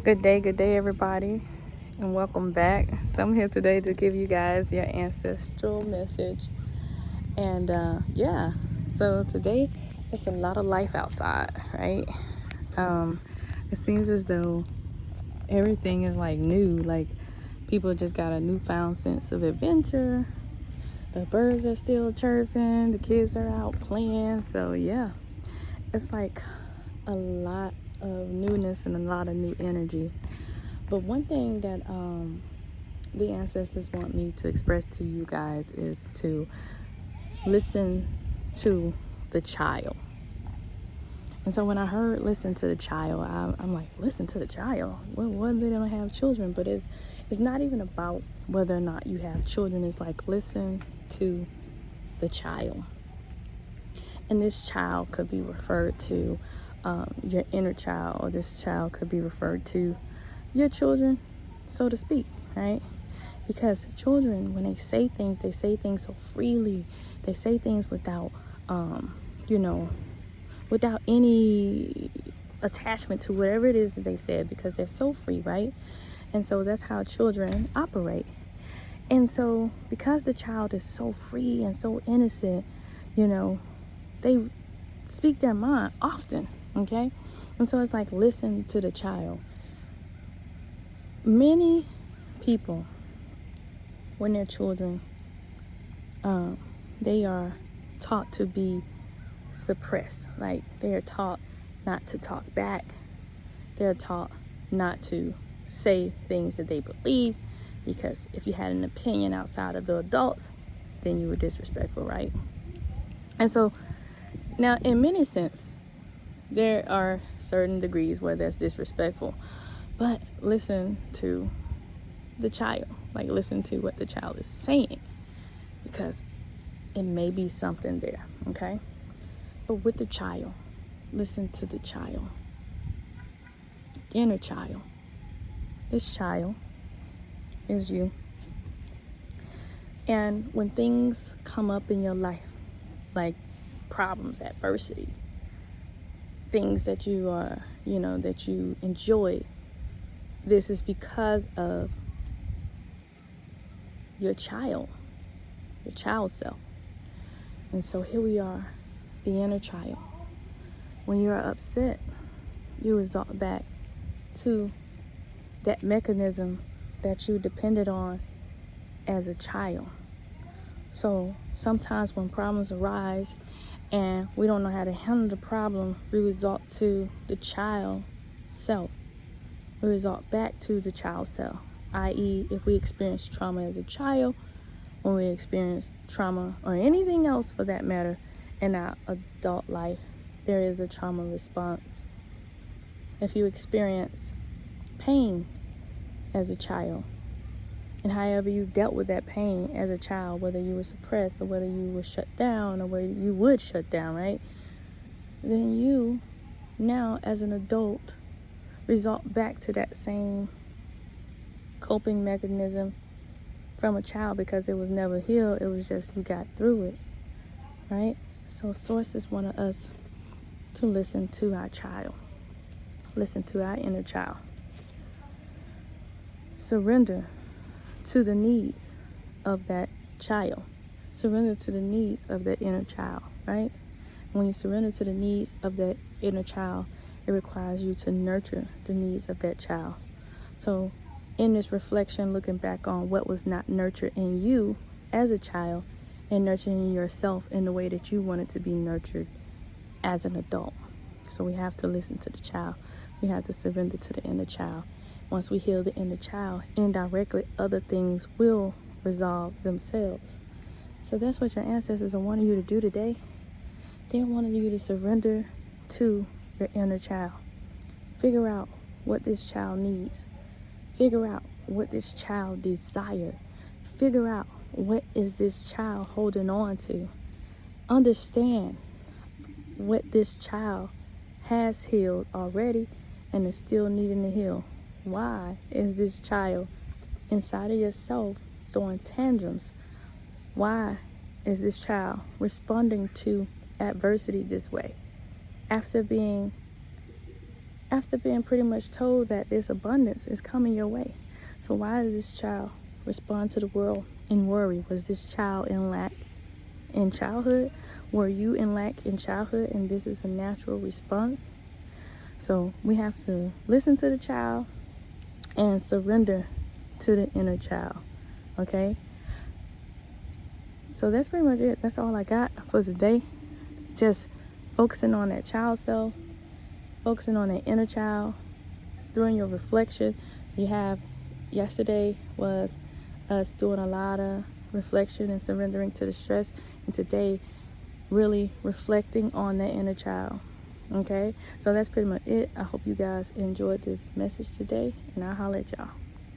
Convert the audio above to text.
Good day, everybody, and welcome back. So I'm here today to give you guys your ancestral message. And so today it's a lot of life outside, right? It seems as though everything is like new, like people just got a newfound sense of adventure. The birds are still chirping, the kids are out playing. So yeah, it's like a lot of newness and a lot of new energy. But one thing that the ancestors want me to express to you guys is to listen to the child. And so when I heard listen to the child, I'm like, listen to the child? Well, they don't have children, but it's not even about whether or not you have children. It's like, listen to the child. And this child could be referred to your inner child, or this child could be referred to your children, so to speak, right? Because children, when they say things so freely. They say things without, without any attachment to whatever it is that they said, because they're so free, right? And so that's how children operate. And so because the child is so free and so innocent, they speak their mind often, okay? And so it's like, listen to the child. Many people, when they're children, they are taught to be suppressed. Like, they are taught not to talk back. They're taught not to say things that they believe, because if you had an opinion outside of the adults, then you were disrespectful, right? And so now, in many sense, there are certain degrees where that's disrespectful, but listen to the child. Like, listen to what the child is saying, because it may be something there, okay? But with the child, listen to the child, the inner child. This child is you. And when things come up in your life, like problems, adversity, things that you are, that you enjoy, this is because of your child self. And so here we are, the inner child. When you are upset, you resort back to that mechanism that you depended on as a child. So sometimes when problems arise and we don't know how to handle the problem, we resort to the child self. We resort back to the child self, i.e., if we experience trauma as a child, when we experience trauma, or anything else for that matter, in our adult life, there is a trauma response. If you experience pain as a child, and however you dealt with that pain as a child, whether you were suppressed or whether you were shut down or whether you would shut down, right? Then you, now as an adult, resort back to that same coping mechanism from a child, because it was never healed. It was just you got through it, right? So sources want us to listen to our child, listen to our inner child, surrender to the needs of that child, surrender to the needs of that inner child, right? When you surrender to the needs of that inner child, it requires you to nurture the needs of that child. So in this reflection, looking back on what was not nurtured in you as a child, and nurturing yourself in the way that you wanted to be nurtured as an adult. So we have to listen to the child. We have to surrender to the inner child. Once we heal the inner child, indirectly other things will resolve themselves. So that's what your ancestors are wanting you to do today. They wanted you to surrender to your inner child. Figure out what this child needs. Figure out what this child desires. Figure out what is this child holding on to. Understand what this child has healed already and is still needing to heal. Why is this child inside of yourself throwing tantrums? Why is this child responding to adversity this way? After being after being pretty much told that this abundance is coming your way. So why did this child respond to the world in worry? Was this child in lack in childhood? Were you in lack in childhood and this is a natural response? So we have to listen to the child and surrender to the inner child. Okay? So that's pretty much it. That's all I got for today. Just focusing on that child self, focusing on that inner child, doing your reflection. So you have, yesterday was us doing a lot of reflection and surrendering to the stress, and today really reflecting on that inner child. Okay, so that's pretty much it. I hope you guys enjoyed this message today, and I'll holler at y'all.